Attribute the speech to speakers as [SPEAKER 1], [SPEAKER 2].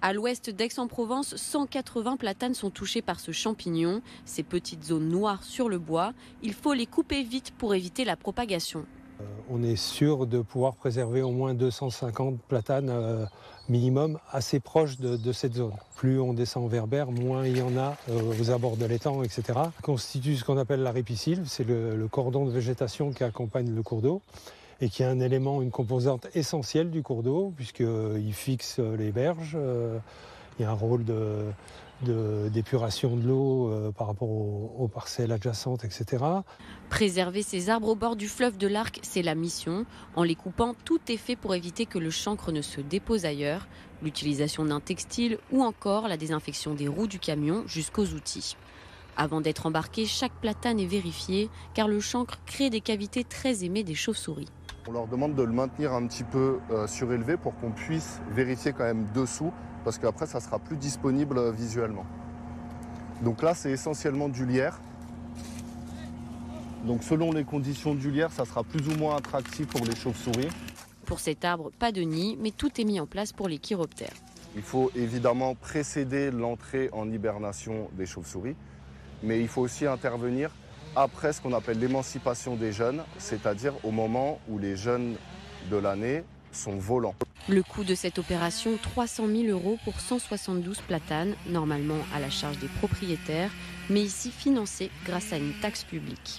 [SPEAKER 1] À l'ouest d'Aix-en-Provence, 180 platanes sont touchés par ce champignon. Ces petites zones noires sur le bois, il faut les couper vite pour éviter la propagation.
[SPEAKER 2] On est sûr de pouvoir préserver au moins 250 platanes minimum assez proches de cette zone. Plus on descend vers Berre, moins il y en a aux abords de l'étang, etc. Ça constitue ce qu'on appelle la ripisylve, c'est le cordon de végétation qui accompagne le cours d'eau et qui est un élément, une composante essentielle du cours d'eau puisqu'il fixe les berges. Il y a un rôle d'épuration de l'eau par rapport aux parcelles adjacentes, etc.
[SPEAKER 1] Préserver ces arbres au bord du fleuve de l'Arc, c'est la mission. En les coupant, tout est fait pour éviter que le chancre ne se dépose ailleurs. L'utilisation d'un textile ou encore la désinfection des roues du camion jusqu'aux outils. Avant d'être embarqué, chaque platane est vérifiée car le chancre crée des cavités très aimées des chauves-souris.
[SPEAKER 3] On leur demande de le maintenir un petit peu surélevé pour qu'on puisse vérifier quand même dessous parce qu'après ça sera plus disponible visuellement. Donc là c'est essentiellement du lierre. Donc selon les conditions du lierre, ça sera plus ou moins attractif pour les chauves-souris.
[SPEAKER 1] Pour cet arbre, pas de nid, mais tout est mis en place pour les chiroptères.
[SPEAKER 3] Il faut évidemment précéder l'entrée en hibernation des chauves-souris, mais il faut aussi intervenir après ce qu'on appelle l'émancipation des jeunes, c'est-à-dire au moment où les jeunes de l'année sont volants.
[SPEAKER 1] Le coût de cette opération, 300 000 € pour 172 platanes, normalement à la charge des propriétaires, mais ici financé grâce à une taxe publique.